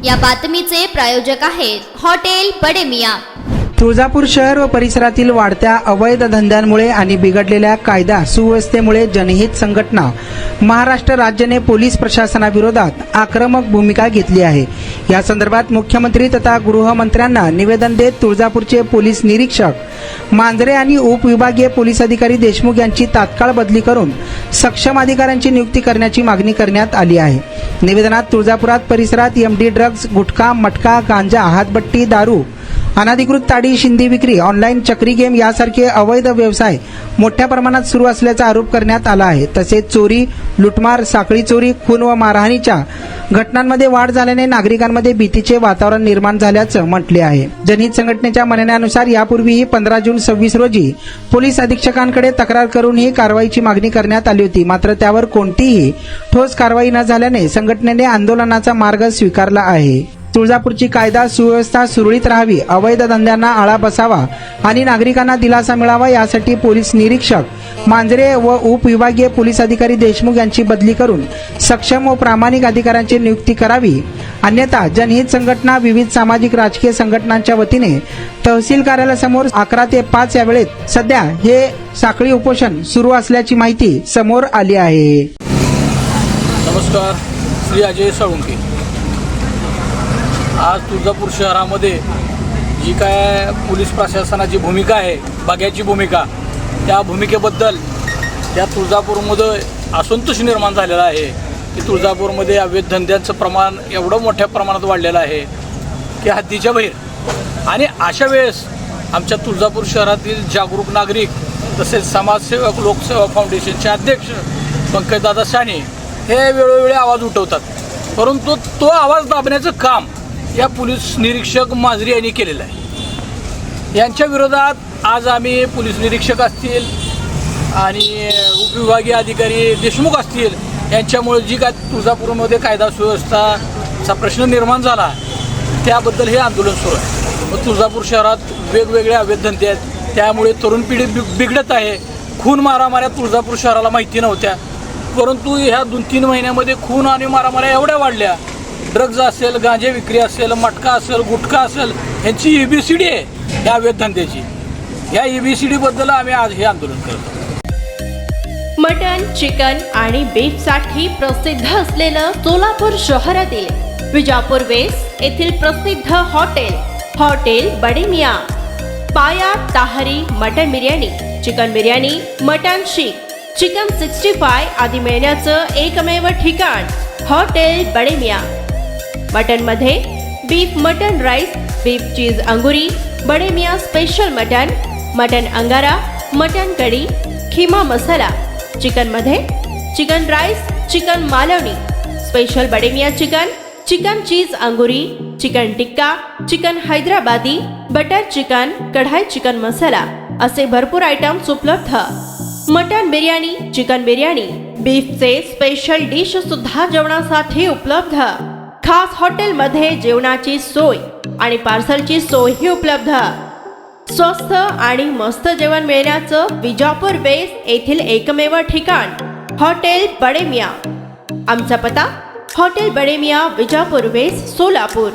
या बातमीचे प्रायोजक आहेत हॉटेल बडे मियां। तुळजापूर शहर व परिसरातील वाढत्या अवैध धंद्यांमुळे आणि बिघडलेल्या कायदा सुव्यवस्थेमुळे जनहित संघटना महाराष्ट्र राज्याने पोलीस प्रशासनाविरोधात आक्रमक भूमिका घेतली आहे। या संदर्भात मुख्यमंत्री तथा गृहमंत्र्यांना निवेदन देत तुळजापूरचे पोलीस निरीक्षक मांजरे आणि उपविभागीय पोलीस अधिकारी देशमुख यांची तात्काळ बदली करून सक्षम अधिकाऱ्यांची नियुक्ती करण्याची मागणी करण्यात आली आहे। निवेदनात तुळजापुरात परिसरात एमडी ड्रग्ज, गुटखा, मटका, गांजा, हातभट्टी, दारू, अनधिकृत ताडी, शिंदी विक्री, ऑनलाईन चक्री गेम यासारखे अवैध व्यवसाय मोठ्या प्रमाणात सुरू असल्याचा आरोप करण्यात आला आहे। तसेच चोरी, लुटमार, साखळी चोरी, खून व मारहाणीच्या घटनांमध्ये वाढ झाल्याने नागरिकांमध्ये भीतीचे वातावरण निर्माण झाल्याचं म्हटले आहे। जनहित संघटनेच्या म्हणण्यानुसार यापूर्वीही 15 जून 26 रोजी पोलीस अधीक्षकांकडे तक्रार करून ही कारवाईची मागणी करण्यात आली होती, मात्र त्यावर कोणतीही ठोस कारवाई न झाल्याने संघटनेने आंदोलनाचा मार्ग स्वीकारला आहे। तुळजापूरची कायदा सुव्यवस्था सुरळीत राहावी, अवैध धंद्यांना आळा बसावा आणि नागरिकांना दिलासा मिळावा यासाठी पोलीस निरीक्षक मांजरे व उपविभागीय पोलीस अधिकारी देशमुख यांची बदली करून सक्षम व प्रामाणिक अधिकाऱ्यांची नियुक्ती करावी, अन्यथा जनहित संघटना विविध सामाजिक राजकीय संघटनांच्या वतीने तहसील कार्यालयासमोर 11 ते 5 या वेळेत सध्या हे साखळी उपोषण सुरू असल्याची माहिती समोर आली आहे। नमस्कार, श्री अजय साळुंके। आज तुळजापूर शहरामध्ये जी काय पोलीस प्रशासनाची भूमिका आहे, बघ्याची भूमिका, त्या भूमिकेबद्दल त्या तुळजापूरमध्ये असंतोष निर्माण झालेला आहे की तुळजापूरमध्ये अवैध धंद्यांचं प्रमाण एवढं मोठ्या प्रमाणात वाढलेलं आहे की हद्दीच्या बाहेर। आणि अशा वेळेस आमच्या तुळजापूर शहरातील जागरूक नागरिक तसेच समाजसेवक लोकसेवा फाउंडेशनचे अध्यक्ष पंकजदादा साने हे वेळोवेळी आवाज उठवतात, परंतु तो आवाज दाबण्याचं काम या पोलीस निरीक्षक मांजरे यांनी केलेलं आहे। यांच्या विरोधात आज आम्ही पोलीस निरीक्षक असतील आणि उपविभागीय अधिकारी देशमुख असतील यांच्यामुळे जी काय तुळजापूरमध्ये कायदा सुव्यवस्थाचा प्रश्न निर्माण झाला त्याबद्दल हे आंदोलन सुरू आहे। व तुळजापूर शहरात वेगवेगळे अवैध धंदे आहेत, त्यामुळे तरुण पिढी बिघडत आहे। खून मारामाऱ्या तुळजापूर शहराला माहिती नव्हत्या, परंतु ह्या 2-3 महिन्यामध्ये खून आणि मारामाऱ्या एवढ्या वाढल्या। ड्रग्ज असेल, गांजे विक्री असेल, मटका असेल, गुटखा असेल, यांची EBCD आहे या अवैध धंद्याची। या EBCD बद्दल आम्ही आज हे आंदोलन करतो। मटन, चिकन आणि बीफसाठी प्रसिद्ध असलेलं सोलापूर शहरातील विजापूर वेस्ट येथील प्रसिद्ध hotel Bade Miyan. Paya tahri mutton biryani, chicken biryani, mutton seekh, chicken 65 आदी मिळण्याचं एकमेव ठिकाण हॉटेल बडे मियां। मटन मध्ये beef mutton rice, beef cheese angoori, Bade Miyan special mutton, mutton angara, mutton kadhi, keema masala. Chicken मध्ये chicken rice, chicken Malvani, special Bade Miyan chicken, chicken cheese angoori, chicken tikka, chicken Hyderabadi, butter chicken, kadhai chicken masala असे भरपूर आयटम्स उपलब्ध। मटन बिर्याणी, चिकन बिर्याणी, बीफचे स्पेशल डिश सुद्धा जेवणासाठी उपलब्ध। खास हॉटेलमध्ये जेवणाची सोय आणि पार्सलची सोयही उपलब्ध। स्वस्त आणि मस्त जेवण मिळण्याचं विजापूर वेस्ट येथील एकमेव ठिकाण हॉटेल बडे मियां। आमचा पत्ता हॉटेल बडे मियां, विजापूर वेस्ट, सोलापूर।